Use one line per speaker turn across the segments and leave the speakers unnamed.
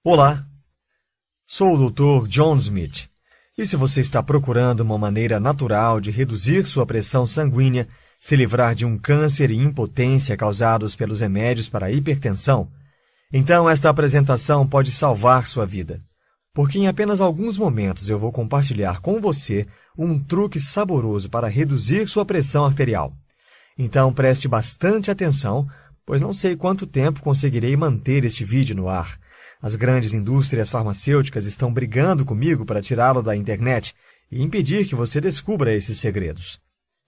Olá, sou o Dr. John Smith, e se você está procurando uma maneira natural de reduzir sua pressão sanguínea, se livrar de um câncer e impotência causados pelos remédios para a hipertensão, então esta apresentação pode salvar sua vida, porque em apenas alguns momentos eu vou compartilhar com você um truque saboroso para reduzir sua pressão arterial. Então preste bastante atenção, pois não sei quanto tempo conseguirei manter este vídeo no ar. As grandes indústrias farmacêuticas estão brigando comigo para tirá-lo da internet e impedir que você descubra esses segredos.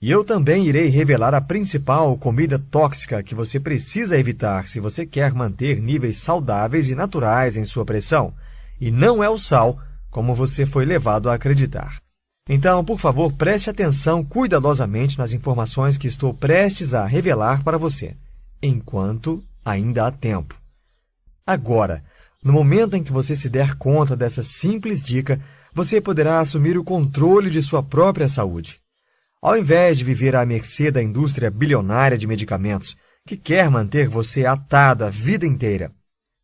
E eu também irei revelar a principal comida tóxica que você precisa evitar se você quer manter níveis saudáveis e naturais em sua pressão, e não é o sal, como você foi levado a acreditar. Então, por favor, preste atenção cuidadosamente nas informações que estou prestes a revelar para você, enquanto ainda há tempo. Agora, no momento em que você se der conta dessa simples dica, você poderá assumir o controle de sua própria saúde. Ao invés de viver à mercê da indústria bilionária de medicamentos, que quer manter você atado a vida inteira,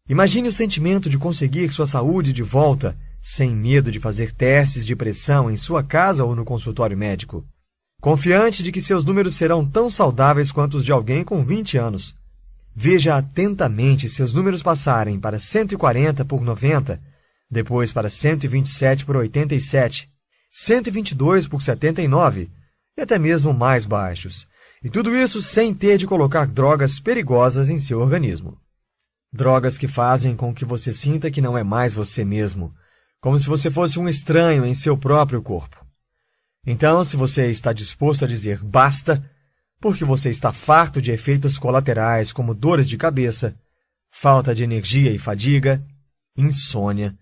imagine o sentimento de conseguir sua saúde de volta, sem medo de fazer testes de pressão em sua casa ou no consultório médico. Confiante de que seus números serão tão saudáveis quanto os de alguém com 20 anos. Veja atentamente seus números passarem para 140 por 90, depois para 127 por 87, 122 por 79 e até mesmo mais baixos. E tudo isso sem ter de colocar drogas perigosas em seu organismo. Drogas que fazem com que você sinta que não é mais você mesmo, como se você fosse um estranho em seu próprio corpo. Então, se você está disposto a dizer basta, porque você está farto de efeitos colaterais como dores de cabeça, falta de energia e fadiga, insônia,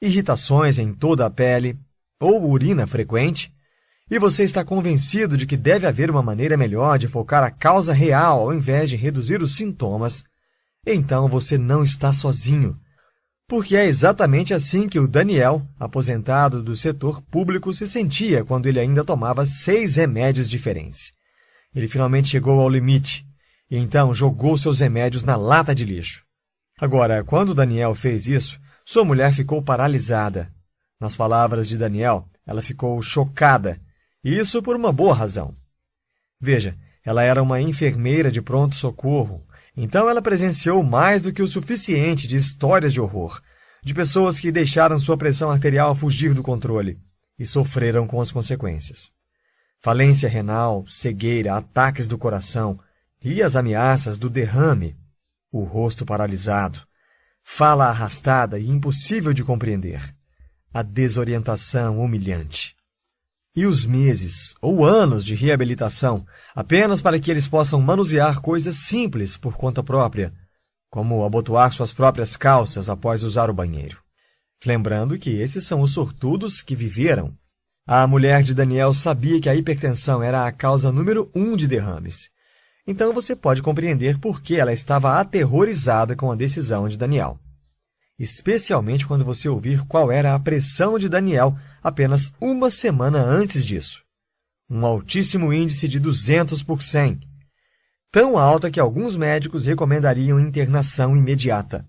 irritações em toda a pele ou urina frequente, e você está convencido de que deve haver uma maneira melhor de focar a causa real ao invés de reduzir os sintomas, então você não está sozinho, porque é exatamente assim que o Daniel, aposentado do setor público, se sentia quando ele ainda tomava 6 remédios diferentes. Ele finalmente chegou ao limite, e então jogou seus remédios na lata de lixo. Agora, quando Daniel fez isso, sua mulher ficou paralisada. Nas palavras de Daniel, ela ficou chocada, e isso por uma boa razão. Veja, ela era uma enfermeira de pronto-socorro, então ela presenciou mais do que o suficiente de histórias de horror, de pessoas que deixaram sua pressão arterial fugir do controle e sofreram com as consequências. Falência renal, cegueira, ataques do coração e as ameaças do derrame, o rosto paralisado, fala arrastada e impossível de compreender, a desorientação humilhante. E os meses ou anos de reabilitação apenas para que eles possam manusear coisas simples por conta própria, como abotoar suas próprias calças após usar o banheiro. Lembrando que esses são os sortudos que viveram. A mulher de Daniel sabia que a hipertensão era a causa número 1 de derrames. Então você pode compreender por que ela estava aterrorizada com a decisão de Daniel. Especialmente quando você ouvir qual era a pressão de Daniel apenas uma semana antes disso. Um altíssimo índice de 200 por 100. Tão alta que alguns médicos recomendariam internação imediata.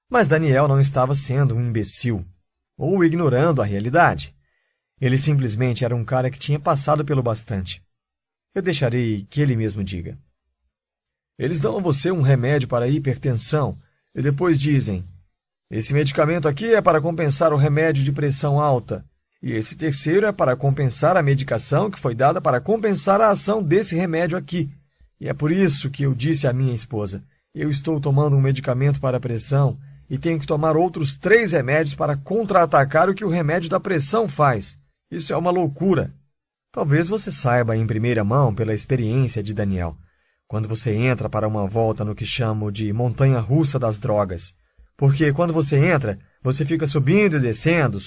Mas Daniel não estava sendo um imbecil, ou ignorando a realidade. Ele simplesmente era um cara que tinha passado pelo bastante. Eu deixarei que ele mesmo diga. Eles dão a você um remédio para a hipertensão e depois dizem: esse medicamento aqui é para compensar o remédio de pressão alta, e esse terceiro é para compensar a medicação que foi dada para compensar a ação desse remédio aqui. E é por isso que eu disse à minha esposa: eu estou tomando um medicamento para a pressão e tenho que tomar outros 3 remédios para contra-atacar o que o remédio da pressão faz. Isso é uma loucura. Talvez você saiba em primeira mão pela experiência de Daniel, quando você entra para uma volta no que chamo de montanha-russa das drogas. Porque quando você entra, você fica subindo e descendo,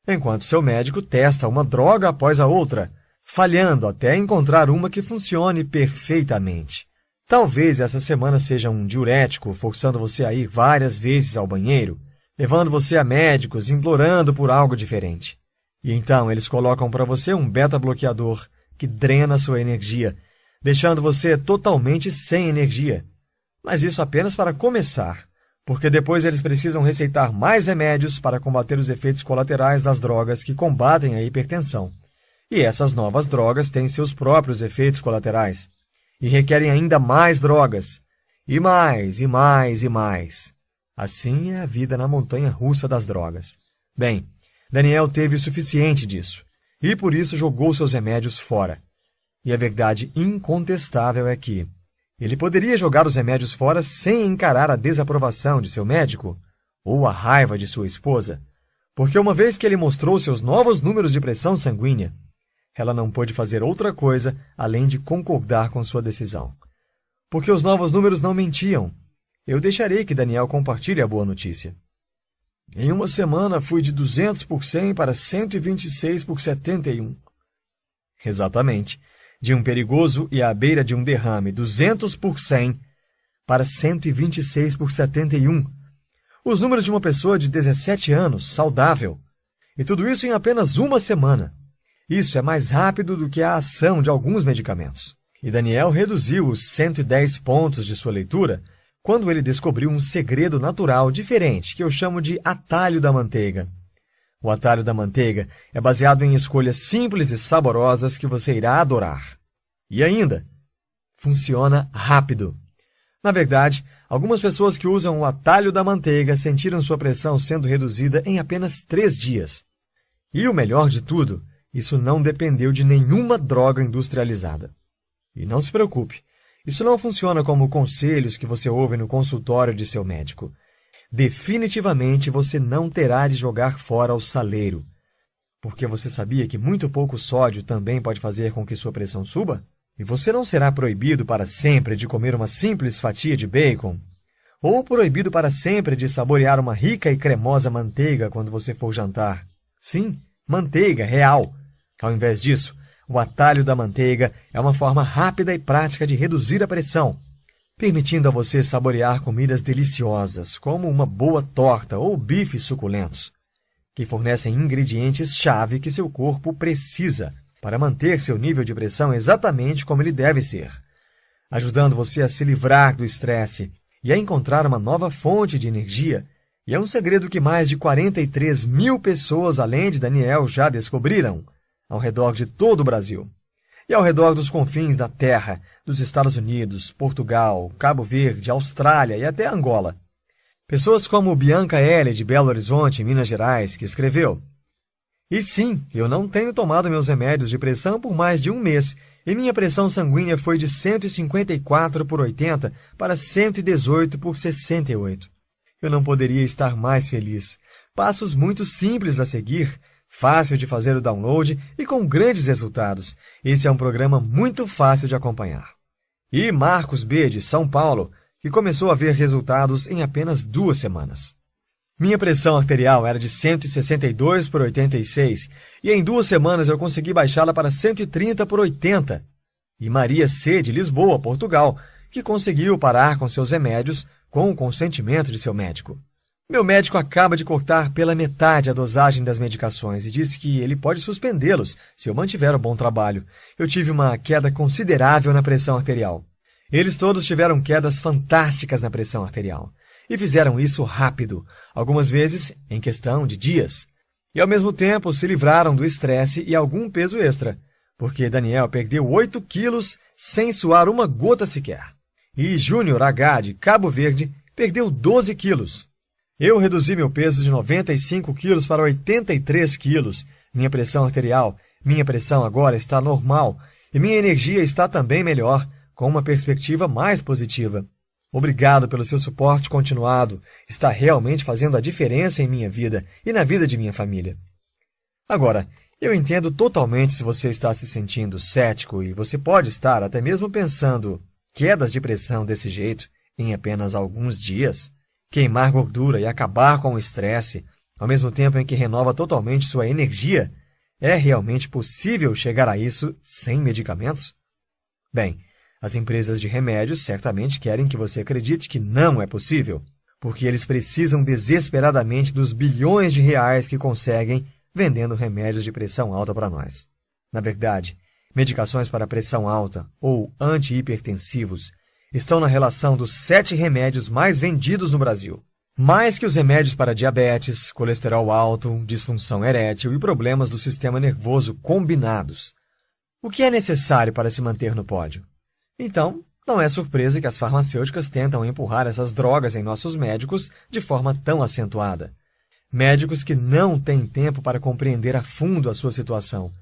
enquanto seu médico testa uma droga após a outra, falhando até encontrar uma que funcione perfeitamente. Talvez essa semana seja um diurético, forçando você a ir várias vezes ao banheiro, levando você a médicos, implorando por algo diferente. E então eles colocam para você um beta-bloqueador que drena sua energia, deixando você totalmente sem energia. Mas isso apenas para começar, porque depois eles precisam receitar mais remédios para combater os efeitos colaterais das drogas que combatem a hipertensão. E essas novas drogas têm seus próprios efeitos colaterais e requerem ainda mais drogas, e mais, e mais, e mais. Assim é a vida na montanha-russa das drogas. Bem, Daniel teve o suficiente disso, e por isso jogou seus remédios fora. E a verdade incontestável é que ele poderia jogar os remédios fora sem encarar a desaprovação de seu médico ou a raiva de sua esposa, porque uma vez que ele mostrou seus novos números de pressão sanguínea, ela não pôde fazer outra coisa além de concordar com sua decisão. Porque os novos números não mentiam. Eu deixarei que Daniel compartilhe a boa notícia. Em uma semana fui de 200 por 100 para 126 por 71. Exatamente. De um perigoso e à beira de um derrame 200 por 100 para 126 por 71. Os números de uma pessoa de 17 anos, saudável. E tudo isso em apenas uma semana. Isso é mais rápido do que a ação de alguns medicamentos. E Daniel reduziu os 110 pontos de sua leitura quando ele descobriu um segredo natural diferente que eu chamo de atalho da manteiga. O atalho da manteiga é baseado em escolhas simples e saborosas que você irá adorar. E ainda, funciona rápido. Na verdade, algumas pessoas que usam o atalho da manteiga sentiram sua pressão sendo reduzida em apenas 3 dias. E o melhor de tudo, isso não dependeu de nenhuma droga industrializada. E não se preocupe, isso não funciona como conselhos que você ouve no consultório de seu médico. Definitivamente você não terá de jogar fora o saleiro. Porque você sabia que muito pouco sódio também pode fazer com que sua pressão suba? E você não será proibido para sempre de comer uma simples fatia de bacon, ou proibido para sempre de saborear uma rica e cremosa manteiga quando você for jantar. Sim, manteiga real. Ao invés disso, o atalho da manteiga é uma forma rápida e prática de reduzir a pressão, permitindo a você saborear comidas deliciosas, como uma boa torta ou bifes suculentos, que fornecem ingredientes-chave que seu corpo precisa para manter seu nível de pressão exatamente como ele deve ser, ajudando você a se livrar do estresse e a encontrar uma nova fonte de energia. E é um segredo que mais de 43 mil pessoas, além de Daniel, já descobriram, ao redor de todo o Brasil. E ao redor dos confins da Terra, dos Estados Unidos, Portugal, Cabo Verde, Austrália e até Angola. Pessoas como Bianca L., de Belo Horizonte, Minas Gerais, que escreveu: E sim, eu não tenho tomado meus remédios de pressão por mais de um mês, e minha pressão sanguínea foi de 154 por 80 para 118 por 68. Eu não poderia estar mais feliz. Passos muito simples a seguir, fácil de fazer o download e com grandes resultados. Esse é um programa muito fácil de acompanhar. E Marcos B., de São Paulo, que começou a ver resultados em apenas 2 semanas. Minha pressão arterial era de 162 por 86 e em 2 semanas eu consegui baixá-la para 130 por 80. E Maria C., de Lisboa, Portugal, que conseguiu parar com seus remédios com o consentimento de seu médico. Meu médico acaba de cortar pela metade a dosagem das medicações e disse que ele pode suspendê-los se eu mantiver um bom trabalho. Eu tive uma queda considerável na pressão arterial. Eles todos tiveram quedas fantásticas na pressão arterial. E fizeram isso rápido, algumas vezes em questão de dias. E ao mesmo tempo se livraram do estresse e algum peso extra, porque Daniel perdeu 8 quilos sem suar uma gota sequer. E Júnior H., de Cabo Verde, perdeu 12 quilos. Eu reduzi meu peso de 95 quilos para 83 quilos. Minha pressão arterial, minha pressão agora está normal e minha energia está também melhor, com uma perspectiva mais positiva. Obrigado pelo seu suporte continuado. Está realmente fazendo a diferença em minha vida e na vida de minha família. Agora, eu entendo totalmente se você está se sentindo cético e você pode estar até mesmo pensando quedas de pressão desse jeito em apenas alguns dias. Queimar gordura e acabar com o estresse, ao mesmo tempo em que renova totalmente sua energia, é realmente possível chegar a isso sem medicamentos? Bem, as empresas de remédios certamente querem que você acredite que não é possível, porque eles precisam desesperadamente dos bilhões de reais que conseguem vendendo remédios de pressão alta para nós. Na verdade, medicações para pressão alta ou antihipertensivos estão na relação dos 7 remédios mais vendidos no Brasil. Mais que os remédios para diabetes, colesterol alto, disfunção erétil e problemas do sistema nervoso combinados. O que é necessário para se manter no pódio? Então, não é surpresa que as farmacêuticas tentam empurrar essas drogas em nossos médicos de forma tão acentuada. Médicos que não têm tempo para compreender a fundo a sua situação,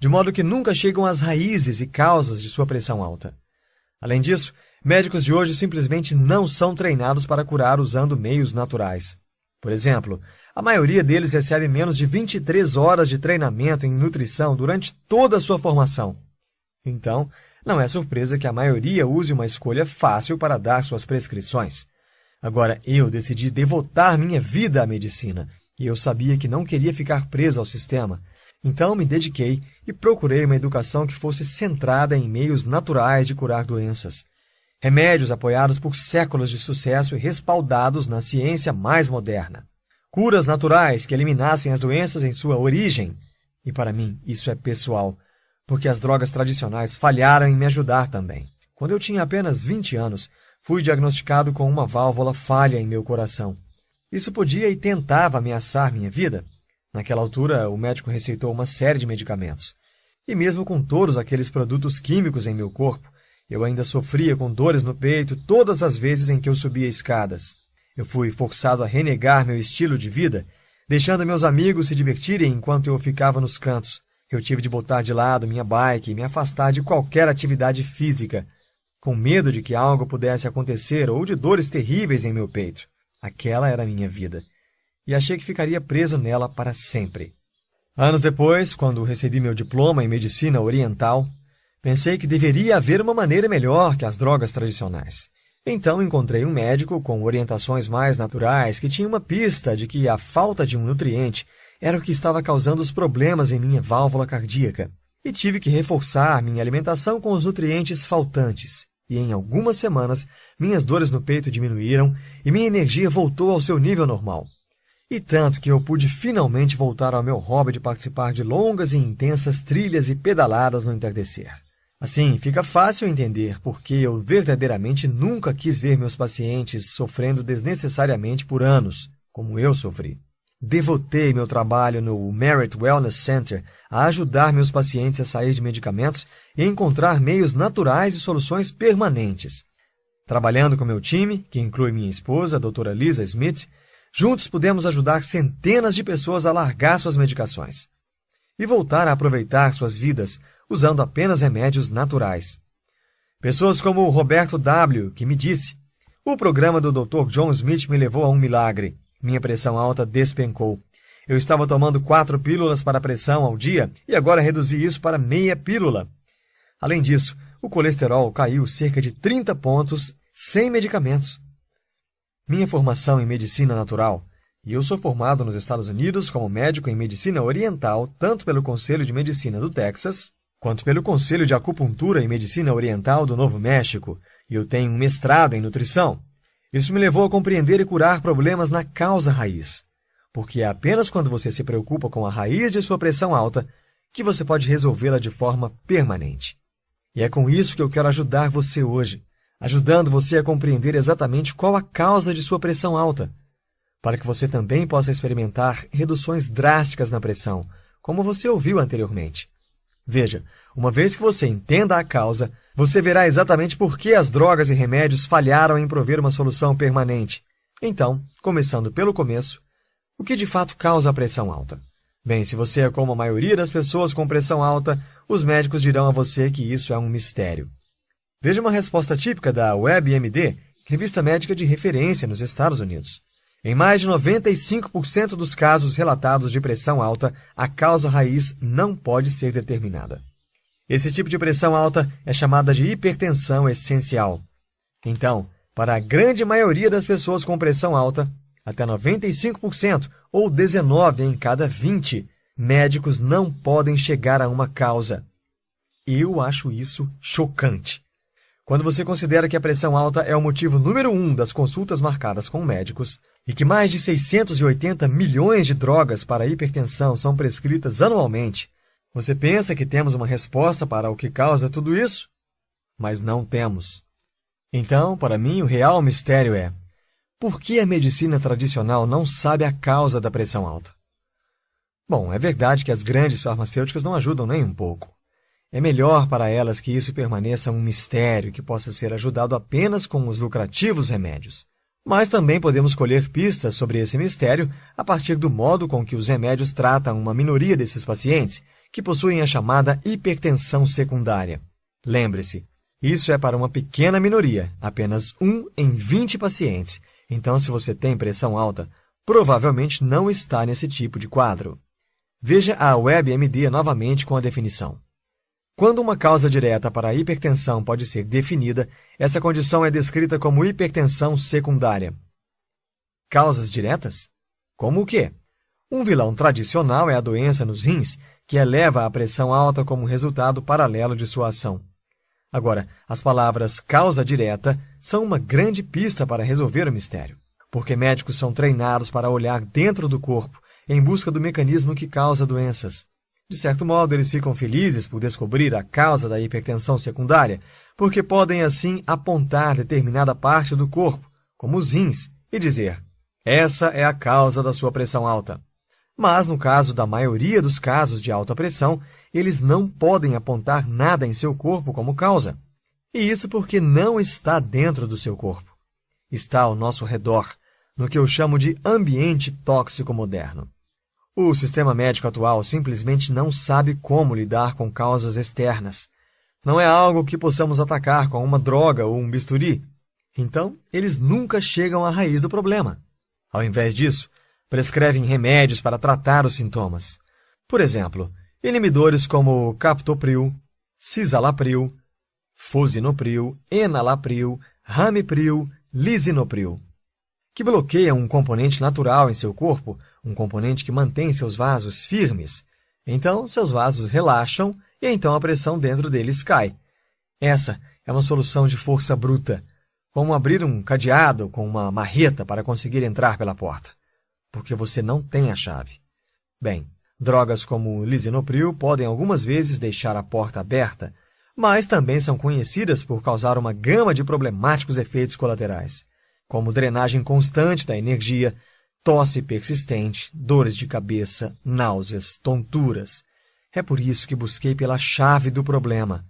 de modo que nunca chegam às raízes e causas de sua pressão alta. Além disso, médicos de hoje simplesmente não são treinados para curar usando meios naturais. Por exemplo, a maioria deles recebe menos de 23 horas de treinamento em nutrição durante toda a sua formação. Então, não é surpresa que a maioria use uma escolha fácil para dar suas prescrições. Agora, eu decidi devotar minha vida à medicina, e eu sabia que não queria ficar preso ao sistema. Então, me dediquei e procurei uma educação que fosse centrada em meios naturais de curar doenças. Remédios apoiados por séculos de sucesso e respaldados na ciência mais moderna. Curas naturais que eliminassem as doenças em sua origem. E para mim, isso é pessoal, porque as drogas tradicionais falharam em me ajudar também. Quando eu tinha apenas 20 anos, fui diagnosticado com uma válvula falha em meu coração. Isso podia e tentava ameaçar minha vida. Naquela altura, o médico receitou uma série de medicamentos. E mesmo com todos aqueles produtos químicos em meu corpo, eu ainda sofria com dores no peito todas as vezes em que eu subia escadas. Eu fui forçado a renegar meu estilo de vida, deixando meus amigos se divertirem enquanto eu ficava nos cantos. Eu tive de botar de lado minha bike e me afastar de qualquer atividade física, com medo de que algo pudesse acontecer ou de dores terríveis em meu peito. Aquela era a minha vida, e achei que ficaria preso nela para sempre. Anos depois, quando recebi meu diploma em medicina oriental, pensei que deveria haver uma maneira melhor que as drogas tradicionais. Então encontrei um médico com orientações mais naturais que tinha uma pista de que a falta de um nutriente era o que estava causando os problemas em minha válvula cardíaca. E tive que reforçar minha alimentação com os nutrientes faltantes. E em algumas semanas, minhas dores no peito diminuíram e minha energia voltou ao seu nível normal. E tanto que eu pude finalmente voltar ao meu hobby de participar de longas e intensas trilhas e pedaladas no entardecer. Assim, fica fácil entender por que eu verdadeiramente nunca quis ver meus pacientes sofrendo desnecessariamente por anos, como eu sofri. Devotei meu trabalho no Merit Wellness Center a ajudar meus pacientes a sair de medicamentos e encontrar meios naturais e soluções permanentes. Trabalhando com meu time, que inclui minha esposa, a doutora Lisa Smith, juntos pudemos ajudar centenas de pessoas a largar suas medicações e voltar a aproveitar suas vidas usando apenas remédios naturais. Pessoas como o Roberto W., que me disse: "O programa do Dr. John Smith me levou a um milagre. Minha pressão alta despencou. Eu estava tomando 4 pílulas para a pressão ao dia e agora reduzi isso para meia pílula. Além disso, o colesterol caiu cerca de 30 pontos sem medicamentos." Minha formação em medicina natural, e eu sou formado nos Estados Unidos como médico em medicina oriental, tanto pelo Conselho de Medicina do Texas, quanto pelo Conselho de Acupuntura e Medicina Oriental do Novo México, e eu tenho um mestrado em nutrição. Isso me levou a compreender e curar problemas na causa raiz, porque é apenas quando você se preocupa com a raiz de sua pressão alta que você pode resolvê-la de forma permanente. E é com isso que eu quero ajudar você hoje, ajudando você a compreender exatamente qual a causa de sua pressão alta, para que você também possa experimentar reduções drásticas na pressão, como você ouviu anteriormente. Veja, uma vez que você entenda a causa, você verá exatamente por que as drogas e remédios falharam em prover uma solução permanente. Então, começando pelo começo, o que de fato causa a pressão alta? Bem, se você é como a maioria das pessoas com pressão alta, os médicos dirão a você que isso é um mistério. Veja uma resposta típica da WebMD, revista médica de referência nos Estados Unidos. Em mais de 95% dos casos relatados de pressão alta, a causa raiz não pode ser determinada. Esse tipo de pressão alta é chamada de hipertensão essencial. Então, para a grande maioria das pessoas com pressão alta, até 95%, ou 19 em cada 20, médicos não podem chegar a uma causa. Eu acho isso chocante. Quando você considera que a pressão alta é o motivo número 1 das consultas marcadas com médicos e que mais de 680 milhões de drogas para hipertensão são prescritas anualmente, você pensa que temos uma resposta para o que causa tudo isso? Mas não temos. Então, para mim, o real mistério é: Por que a medicina tradicional não sabe a causa da pressão alta? Bom, é verdade que as grandes farmacêuticas não ajudam nem um pouco. É melhor para elas que isso permaneça um mistério que possa ser ajudado apenas com os lucrativos remédios. Mas também podemos colher pistas sobre esse mistério a partir do modo com que os remédios tratam uma minoria desses pacientes que possuem a chamada hipertensão secundária. Lembre-se, isso é para uma pequena minoria, apenas 1 em 20 pacientes. Então, se você tem pressão alta, provavelmente não está nesse tipo de quadro. Veja a WebMD novamente com a definição. Quando uma causa direta para a hipertensão pode ser definida, essa condição é descrita como hipertensão secundária. Causas diretas? Como o quê? Um vilão tradicional é a doença nos rins, que eleva a pressão alta como resultado paralelo de sua ação. Agora, as palavras causa direta são uma grande pista para resolver o mistério, porque médicos são treinados para olhar dentro do corpo em busca do mecanismo que causa doenças. De certo modo, eles ficam felizes por descobrir a causa da hipertensão secundária, porque podem, assim, apontar determinada parte do corpo, como os rins, e dizer: essa é a causa da sua pressão alta. Mas, no caso da maioria dos casos de alta pressão, eles não podem apontar nada em seu corpo como causa. E isso porque não está dentro do seu corpo. Está ao nosso redor, no que eu chamo de ambiente tóxico moderno. O sistema médico atual simplesmente não sabe como lidar com causas externas. Não é algo que possamos atacar com uma droga ou um bisturi. Então, eles nunca chegam à raiz do problema. Ao invés disso, prescrevem remédios para tratar os sintomas. Por exemplo, inibidores como captopril, cisalapryl, fosinopril, enalapril, ramipril, lisinopril, que bloqueiam um componente natural em seu corpo, um componente que mantém seus vasos firmes. Então, seus vasos relaxam e então a pressão dentro deles cai. Essa é uma solução de força bruta, como abrir um cadeado com uma marreta para conseguir entrar pela porta, porque você não tem a chave. Bem, drogas como o lisinopril podem algumas vezes deixar a porta aberta, mas também são conhecidas por causar uma gama de problemáticos efeitos colaterais, como drenagem constante da energia, tosse persistente, dores de cabeça, náuseas, tonturas. É por isso que busquei pela chave do problema,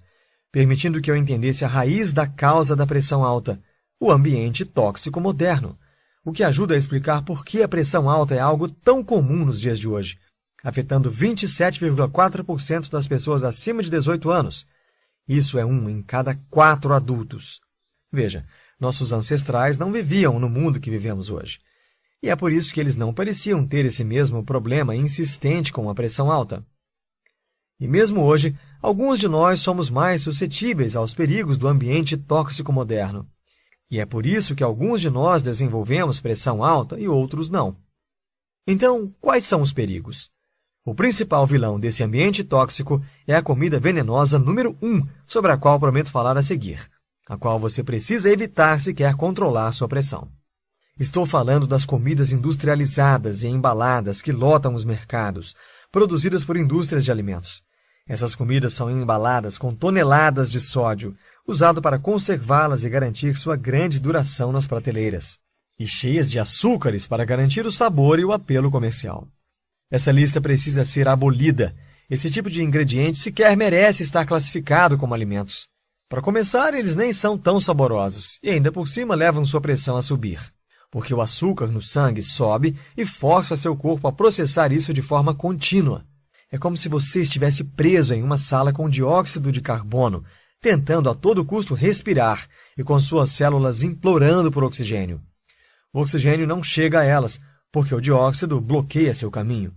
permitindo que eu entendesse a raiz da causa da pressão alta, o ambiente tóxico moderno, o que ajuda a explicar por que a pressão alta é algo tão comum nos dias de hoje, afetando 27,4% das pessoas acima de 18 anos. Isso é 1 em cada 4 adultos. Veja, nossos ancestrais não viviam no mundo que vivemos hoje. E é por isso que eles não pareciam ter esse mesmo problema insistente com a pressão alta. E mesmo hoje, alguns de nós somos mais suscetíveis aos perigos do ambiente tóxico moderno. E é por isso que alguns de nós desenvolvemos pressão alta e outros não. Então, quais são os perigos? O principal vilão desse ambiente tóxico é a comida venenosa número 1, sobre a qual prometo falar a seguir, a qual você precisa evitar se quer controlar sua pressão. Estou falando das comidas industrializadas e embaladas que lotam os mercados, produzidas por indústrias de alimentos. Essas comidas são embaladas com toneladas de sódio, usado para conservá-las e garantir sua grande duração nas prateleiras, e cheias de açúcares para garantir o sabor e o apelo comercial. Essa lista precisa ser abolida. Esse tipo de ingrediente sequer merece estar classificado como alimentos. Para começar, eles nem são tão saborosos, e ainda por cima levam sua pressão a subir, porque o açúcar no sangue sobe e força seu corpo a processar isso de forma contínua. É como se você estivesse preso em uma sala com dióxido de carbono, tentando a todo custo respirar e com suas células implorando por oxigênio. O oxigênio não chega a elas, porque o dióxido bloqueia seu caminho.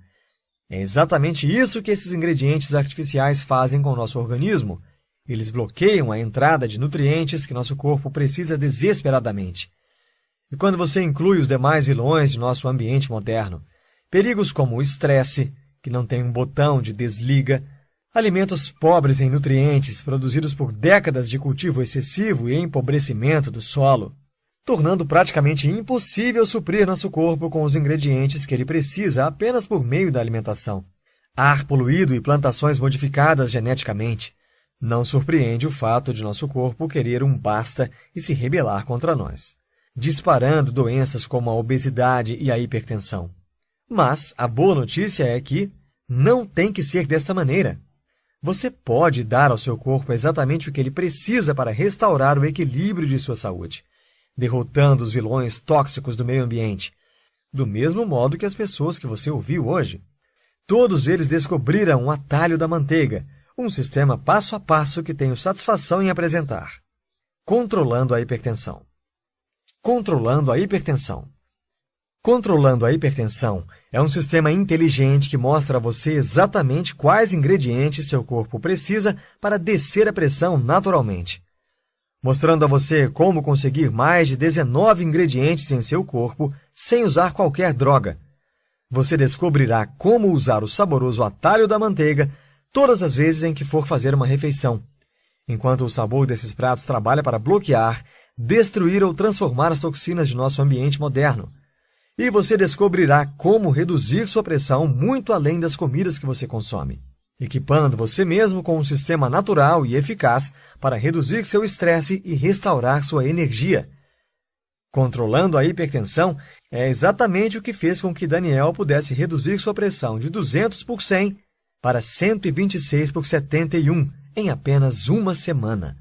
É exatamente isso que esses ingredientes artificiais fazem com o nosso organismo. Eles bloqueiam a entrada de nutrientes que nosso corpo precisa desesperadamente. E quando você inclui os demais vilões de nosso ambiente moderno, perigos como o estresse, que não tem um botão de desliga, alimentos pobres em nutrientes produzidos por décadas de cultivo excessivo e empobrecimento do solo, tornando praticamente impossível suprir nosso corpo com os ingredientes que ele precisa apenas por meio da alimentação. Ar poluído e plantações modificadas geneticamente. Não surpreende o fato de nosso corpo querer um basta e se rebelar contra nós. disparando doenças como a obesidade e a hipertensão. Mas a boa notícia é que não tem que ser desta maneira. Você pode dar ao seu corpo exatamente o que ele precisa para restaurar o equilíbrio de sua saúde, derrotando os vilões tóxicos do meio ambiente, do mesmo modo que as pessoas que você ouviu hoje. Todos eles descobriram o atalho da manteiga, um sistema passo a passo que tenho satisfação em apresentar. Controlando a hipertensão. Controlando a hipertensão. Controlando a hipertensão é um sistema inteligente que mostra a você exatamente quais ingredientes seu corpo precisa para descer a pressão naturalmente, mostrando a você como conseguir mais de 19 ingredientes em seu corpo sem usar qualquer droga. Você descobrirá como usar o saboroso atalho da manteiga todas as vezes em que for fazer uma refeição, enquanto o sabor desses pratos trabalha para bloquear, destruir ou transformar as toxinas de nosso ambiente moderno. E você descobrirá como reduzir sua pressão muito além das comidas que você consome, equipando você mesmo com um sistema natural e eficaz para reduzir seu estresse e restaurar sua energia. Controlando a hipertensão é exatamente o que fez com que Daniel pudesse reduzir sua pressão de 200 por 100 para 126 por 71 em apenas uma semana,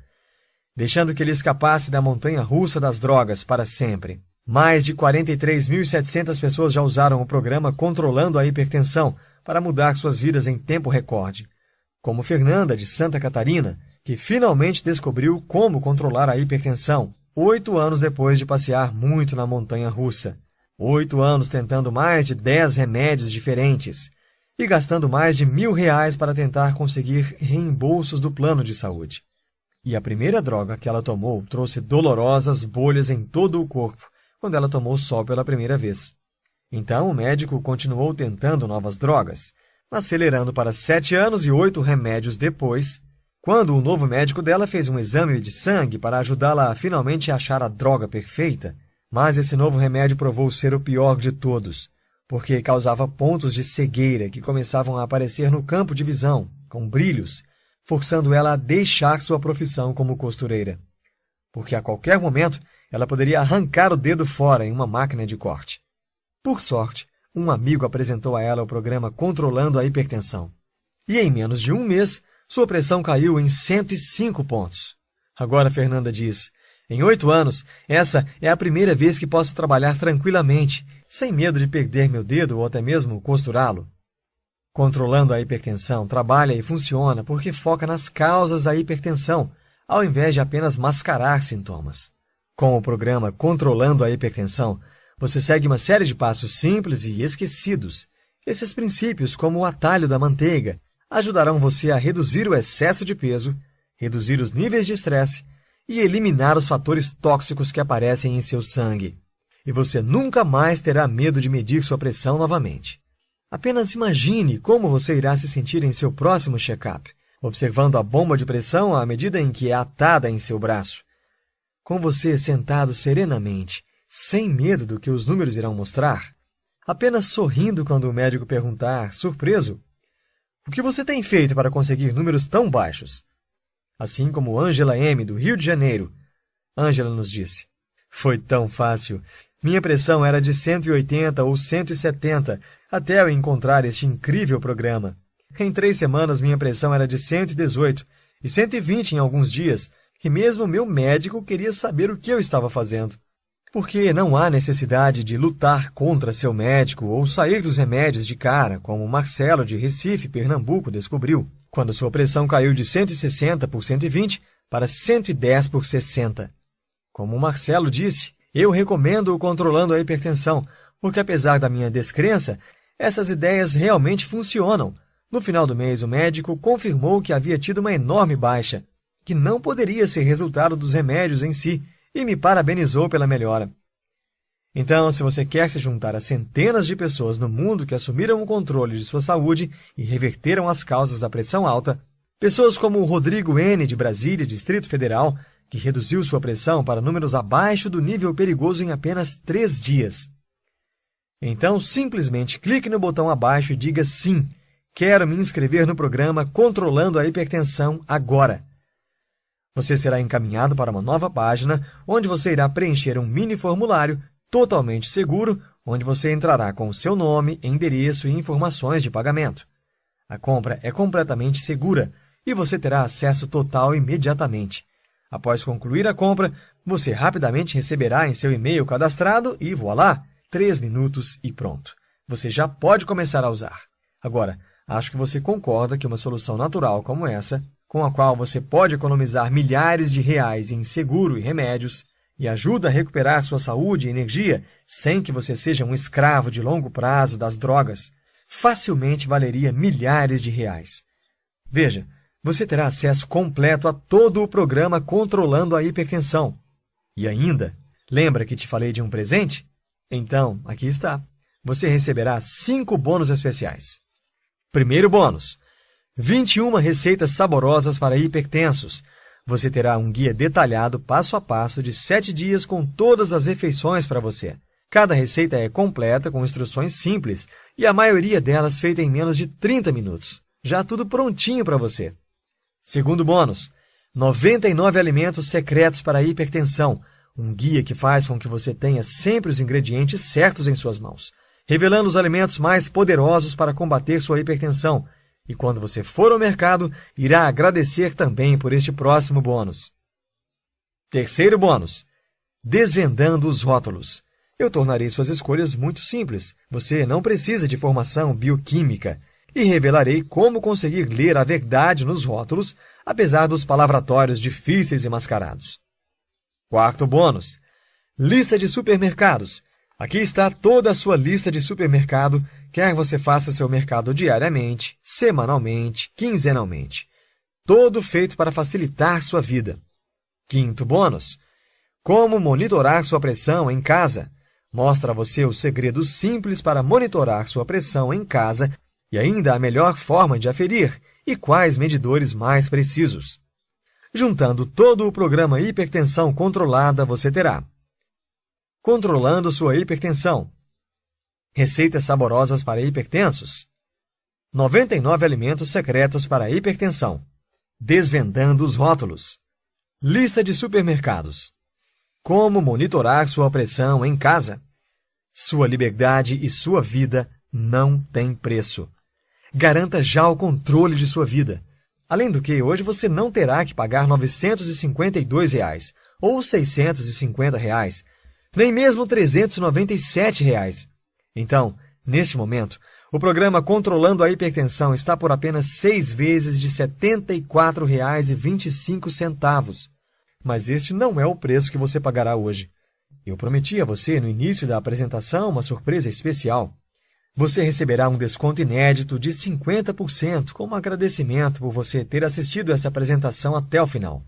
deixando que ele escapasse da montanha-russa das drogas para sempre. Mais de 43.700 pessoas já usaram o programa Controlando a Hipertensão para mudar suas vidas em tempo recorde, como Fernanda, de Santa Catarina, que finalmente descobriu como controlar a hipertensão 8 anos depois de passear muito na montanha-russa. 8 anos tentando mais de 10 remédios diferentes e gastando mais de R$1.000 para tentar conseguir reembolsos do plano de saúde. E a primeira droga que ela tomou trouxe dolorosas bolhas em todo o corpo quando ela tomou sol pela primeira vez. Então o médico continuou tentando novas drogas, acelerando para 7 anos e 8 remédios depois, quando o novo médico dela fez um exame de sangue para ajudá-la a finalmente achar a droga perfeita. Mas esse novo remédio provou ser o pior de todos, porque causava pontos de cegueira que começavam a aparecer no campo de visão, com brilhos, forçando ela a deixar sua profissão como costureira. Porque a qualquer momento ela poderia arrancar o dedo fora em uma máquina de corte. Por sorte, um amigo apresentou a ela o programa Controlando a Hipertensão. E em menos de um mês, sua pressão caiu em 105 pontos. Agora Fernanda diz: em 8 anos, essa é a primeira vez que posso trabalhar tranquilamente, sem medo de perder meu dedo ou até mesmo costurá-lo. Controlando a hipertensão trabalha e funciona porque foca nas causas da hipertensão, ao invés de apenas mascarar sintomas. Com o programa Controlando a Hipertensão, você segue uma série de passos simples e esquecidos. Esses princípios, como o atalho da manteiga, ajudarão você a reduzir o excesso de peso, reduzir os níveis de estresse e eliminar os fatores tóxicos que aparecem em seu sangue. E você nunca mais terá medo de medir sua pressão novamente. Apenas imagine como você irá se sentir em seu próximo check-up, observando a bomba de pressão à medida em que é atada em seu braço. Com você sentado serenamente, sem medo do que os números irão mostrar, apenas sorrindo quando o médico perguntar, surpreso: o que você tem feito para conseguir números tão baixos? Assim como Angela M., do Rio de Janeiro. Angela nos disse: foi tão fácil. Minha pressão era de 180 ou 170, até eu encontrar este incrível programa. Em 3 semanas, minha pressão era de 118 e 120 em alguns dias, e mesmo meu médico queria saber o que eu estava fazendo. Porque não há necessidade de lutar contra seu médico ou sair dos remédios de cara, como Marcelo, de Recife, Pernambuco, descobriu, quando sua pressão caiu de 160 por 120 para 110 por 60. Como Marcelo disse, eu recomendo o Controlando a Hipertensão, porque apesar da minha descrença, essas ideias realmente funcionam. No final do mês, o médico confirmou que havia tido uma enorme baixa, que não poderia ser resultado dos remédios em si, e me parabenizou pela melhora. Então, se você quer se juntar a centenas de pessoas no mundo que assumiram o controle de sua saúde e reverteram as causas da pressão alta, pessoas como o Rodrigo N., de Brasília, Distrito Federal, que reduziu sua pressão para números abaixo do nível perigoso em apenas 3 dias. Então, simplesmente clique no botão abaixo e diga sim, quero me inscrever no programa Controlando a Hipertensão agora. Você será encaminhado para uma nova página, onde você irá preencher um mini formulário totalmente seguro, onde você entrará com o seu nome, endereço e informações de pagamento. A compra é completamente segura e você terá acesso total imediatamente. Após concluir a compra, você rapidamente receberá em seu e-mail cadastrado e voilá, 3 minutos e pronto. Você já pode começar a usar. Agora, acho que você concorda que uma solução natural como essa, com a qual você pode economizar milhares de reais em seguro e remédios, e ajuda a recuperar sua saúde e energia sem que você seja um escravo de longo prazo das drogas, facilmente valeria milhares de reais. Veja, você terá acesso completo a todo o programa Controlando a Hipertensão. E ainda, lembra que te falei de um presente? Então, aqui está. Você receberá 5 bônus especiais. Primeiro bônus: 21 receitas saborosas para hipertensos. Você terá um guia detalhado passo a passo de 7 dias com todas as refeições para você. Cada receita é completa com instruções simples e a maioria delas feita em menos de 30 minutos. Já tudo prontinho para você. Segundo bônus: 99 alimentos secretos para a hipertensão. Um guia que faz com que você tenha sempre os ingredientes certos em suas mãos, revelando os alimentos mais poderosos para combater sua hipertensão. E quando você for ao mercado, irá agradecer também por este próximo bônus. Terceiro bônus: desvendando os rótulos. Eu tornarei suas escolhas muito simples. Você não precisa de formação bioquímica. E revelarei como conseguir ler a verdade nos rótulos, apesar dos palavratórios difíceis e mascarados. Quarto bônus: lista de supermercados. Aqui está toda a sua lista de supermercado, quer você faça seu mercado diariamente, semanalmente, quinzenalmente. Todo feito para facilitar sua vida. Quinto bônus: como monitorar sua pressão em casa. Mostra a você os segredos simples para monitorar sua pressão em casa e ainda a melhor forma de aferir e quais medidores mais precisos. Juntando todo o programa Hipertensão Controlada, você terá: controlando sua hipertensão, receitas saborosas para hipertensos, 99 alimentos secretos para a hipertensão, desvendando os rótulos, lista de supermercados, como monitorar sua pressão em casa. Sua liberdade e sua vida não têm preço. Garanta já o controle de sua vida. Além do que, hoje você não terá que pagar R$ 952 ou R$ 650, nem mesmo R$ 397. Então, neste momento, o programa Controlando a Hipertensão está por apenas 6 vezes de R$ 74,25. Mas este não é o preço que você pagará hoje. Eu prometi a você no início da apresentação uma surpresa especial. Você receberá um desconto inédito de 50% como agradecimento por você ter assistido essa apresentação até o final.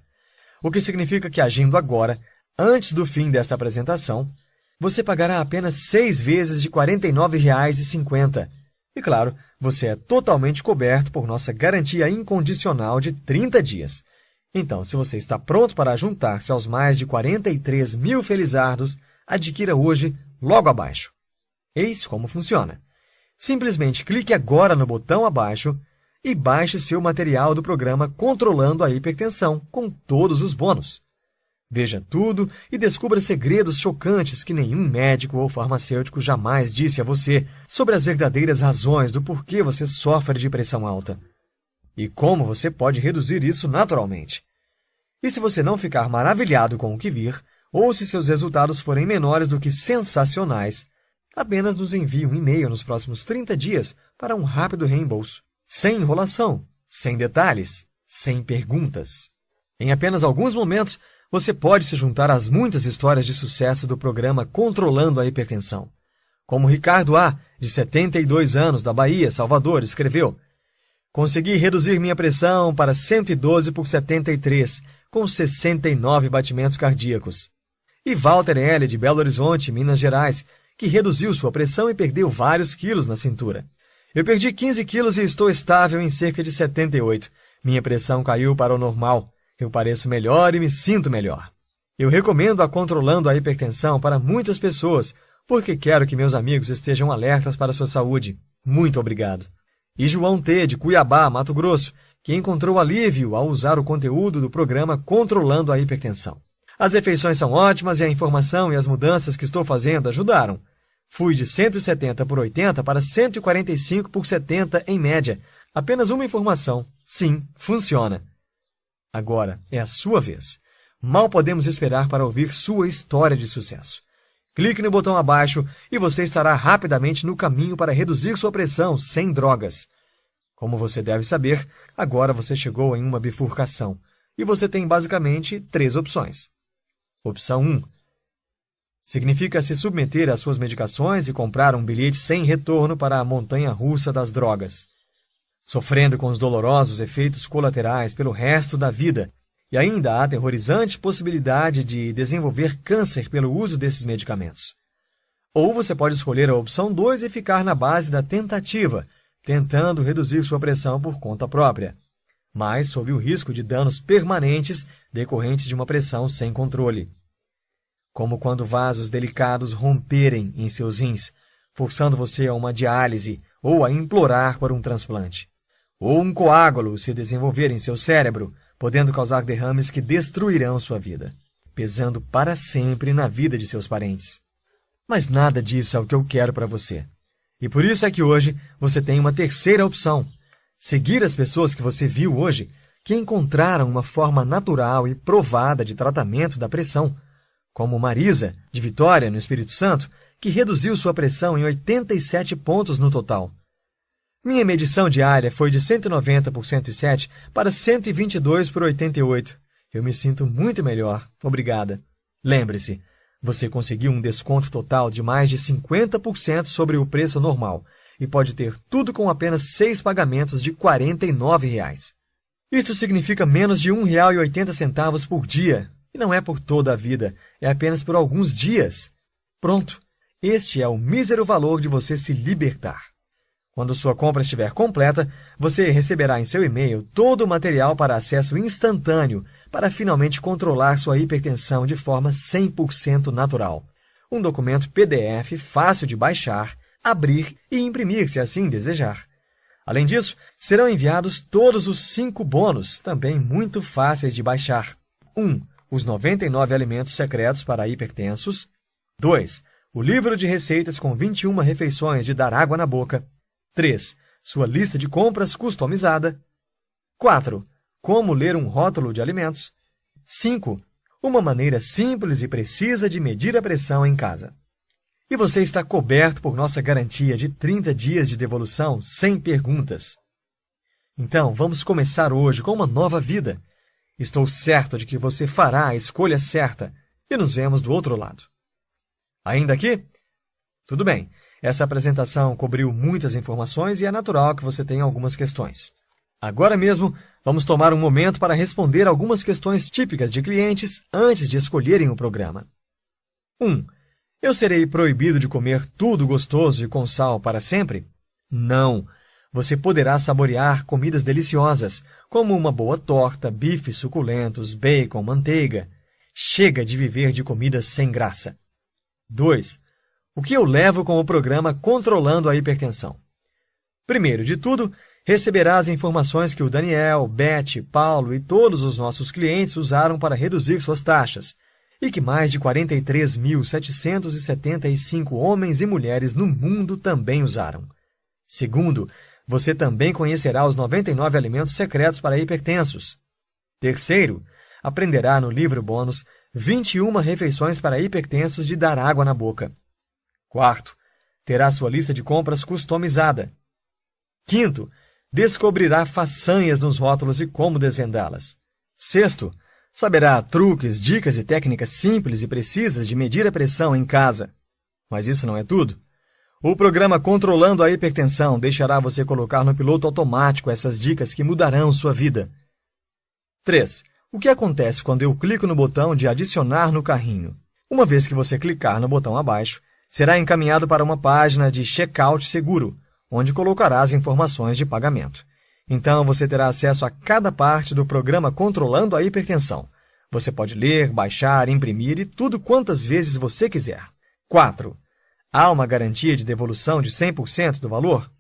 O que significa que, agindo agora, antes do fim dessa apresentação, você pagará apenas 6 vezes de R$ 49,50. E, claro, você é totalmente coberto por nossa garantia incondicional de 30 dias. Então, se você está pronto para juntar-se aos mais de 43 mil felizardos, adquira hoje, logo abaixo. Eis como funciona. Simplesmente clique agora no botão abaixo e baixe seu material do programa Controlando a Hipertensão, com todos os bônus. Veja tudo e descubra segredos chocantes que nenhum médico ou farmacêutico jamais disse a você sobre as verdadeiras razões do porquê você sofre de pressão alta. E como você pode reduzir isso naturalmente. E se você não ficar maravilhado com o que vir, ou se seus resultados forem menores do que sensacionais, apenas nos envie um e-mail nos próximos 30 dias para um rápido reembolso. Sem enrolação, sem detalhes, sem perguntas. Em apenas alguns momentos, você pode se juntar às muitas histórias de sucesso do programa Controlando a Hipertensão. Como Ricardo A., de 72 anos, da Bahia, Salvador, escreveu: consegui reduzir minha pressão para 112/73, com 69 batimentos cardíacos. E Walter L., de Belo Horizonte, Minas Gerais, que reduziu sua pressão e perdeu vários quilos na cintura. Eu perdi 15 quilos e estou estável em cerca de 78. Minha pressão caiu para o normal. Eu pareço melhor e me sinto melhor. Eu recomendo a Controlando a Hipertensão para muitas pessoas, porque quero que meus amigos estejam alertas para a sua saúde. Muito obrigado. E João T., de Cuiabá, Mato Grosso, que encontrou alívio ao usar o conteúdo do programa Controlando a Hipertensão. As refeições são ótimas e a informação e as mudanças que estou fazendo ajudaram. Fui de 170 por 80 para 145 por 70 em média. Apenas uma informação. Sim, funciona. Agora é a sua vez. Mal podemos esperar para ouvir sua história de sucesso. Clique no botão abaixo e você estará rapidamente no caminho para reduzir sua pressão sem drogas. Como você deve saber, agora você chegou em uma bifurcação e você tem basicamente 3 opções. Opção 1. Significa se submeter às suas medicações e comprar um bilhete sem retorno para a montanha-russa das drogas, sofrendo com os dolorosos efeitos colaterais pelo resto da vida e ainda a aterrorizante possibilidade de desenvolver câncer pelo uso desses medicamentos. Ou você pode escolher a opção 2 e ficar na base da tentativa, tentando reduzir sua pressão por conta própria, mas sob o risco de danos permanentes decorrentes de uma pressão sem controle. Como quando vasos delicados romperem em seus rins, forçando você a uma diálise ou a implorar por um transplante. Ou um coágulo se desenvolver em seu cérebro, podendo causar derrames que destruirão sua vida, pesando para sempre na vida de seus parentes. Mas nada disso é o que eu quero para você. E por isso é que hoje você tem uma terceira opção. Seguir as pessoas que você viu hoje, que encontraram uma forma natural e provada de tratamento da pressão, como Marisa, de Vitória, no Espírito Santo, que reduziu sua pressão em 87 pontos no total. Minha medição diária foi de 190 por 107 para 122 por 88. Eu me sinto muito melhor. Obrigada. Lembre-se, você conseguiu um desconto total de mais de 50% sobre o preço normal e pode ter tudo com apenas 6 pagamentos de R$ 49. Isto significa menos de R$ 1,80 por dia. E não é por toda a vida, é apenas por alguns dias. Pronto, este é o mísero valor de você se libertar. Quando sua compra estiver completa, você receberá em seu e-mail todo o material para acesso instantâneo para finalmente controlar sua hipertensão de forma 100% natural. Um documento PDF fácil de baixar, abrir e imprimir, se assim desejar. Além disso, serão enviados todos os 5 bônus, também muito fáceis de baixar. 1. Os 99 alimentos secretos para hipertensos. 2. O livro de receitas com 21 refeições de dar água na boca. 3. Sua lista de compras customizada. 4. Como ler um rótulo de alimentos. 5. Uma maneira simples e precisa de medir a pressão em casa. E você está coberto por nossa garantia de 30 dias de devolução sem perguntas. Então, vamos começar hoje com uma nova vida. Estou certo de que você fará a escolha certa e nos vemos do outro lado. Ainda aqui? Tudo bem. Essa apresentação cobriu muitas informações e é natural que você tenha algumas questões. Agora mesmo, vamos tomar um momento para responder algumas questões típicas de clientes antes de escolherem o programa. 1. Eu serei proibido de comer tudo gostoso e com sal para sempre? Não. Você poderá saborear comidas deliciosas, como uma boa torta, bifes suculentos, bacon, manteiga. Chega de viver de comidas sem graça. 2. O que eu levo com o programa Controlando a Hipertensão? Primeiro de tudo, receberá as informações que o Daniel, Beth, Paulo e todos os nossos clientes usaram para reduzir suas taxas, e que mais de 43.775 homens e mulheres no mundo também usaram. Segundo, você também conhecerá os 99 alimentos secretos para hipertensos. Terceiro, aprenderá no livro bônus 21 refeições para hipertensos de dar água na boca. Quarto, terá sua lista de compras customizada. Quinto, descobrirá façanhas nos rótulos e como desvendá-las. Sexto, saberá truques, dicas e técnicas simples e precisas de medir a pressão em casa. Mas isso não é tudo. O programa Controlando a Hipertensão deixará você colocar no piloto automático essas dicas que mudarão sua vida. 3. O que acontece quando eu clico no botão de adicionar no carrinho? Uma vez que você clicar no botão abaixo, será encaminhado para uma página de checkout seguro, onde colocará as informações de pagamento. Então, você terá acesso a cada parte do programa Controlando a Hipertensão. Você pode ler, baixar, imprimir e tudo quantas vezes você quiser. 4. Há uma garantia de devolução de 100% do valor?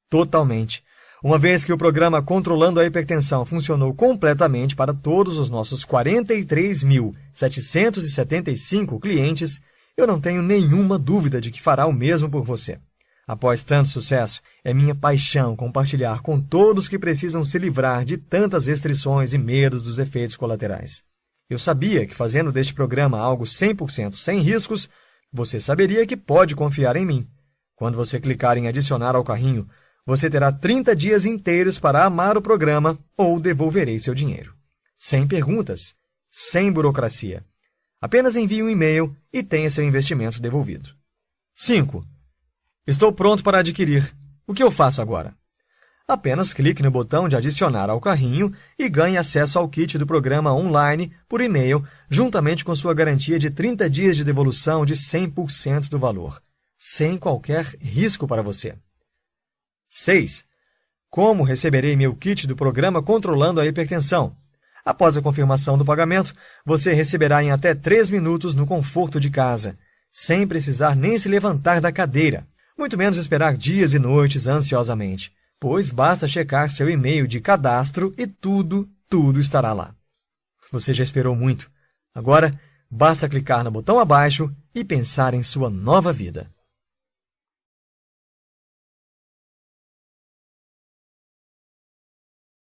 Totalmente. Uma vez que o programa Controlando a Hipertensão funcionou completamente para todos os nossos 43.775 clientes, eu não tenho nenhuma dúvida de que fará o mesmo por você. Após tanto sucesso, é minha paixão compartilhar com todos que precisam se livrar de tantas restrições e medos dos efeitos colaterais. Eu sabia que fazendo deste programa algo 100% sem riscos, você saberia que pode confiar em mim. Quando você clicar em adicionar ao carrinho, você terá 30 dias inteiros para amar o programa ou devolverei seu dinheiro. Sem perguntas, sem burocracia. Apenas envie um e-mail e tenha seu investimento devolvido. 5. Estou pronto para adquirir. O que eu faço agora? Apenas clique no botão de adicionar ao carrinho e ganhe acesso ao kit do programa online por e-mail, juntamente com sua garantia de 30 dias de devolução de 100% do valor, sem qualquer risco para você. 6. Como receberei meu kit do programa Controlando a Hipertensão? Após a confirmação do pagamento, você receberá em até 3 minutos no conforto de casa, sem precisar nem se levantar da cadeira, muito menos esperar dias e noites ansiosamente, pois basta checar seu e-mail de cadastro e tudo estará lá. Você já esperou muito. Agora, basta clicar no botão abaixo e pensar em sua nova vida.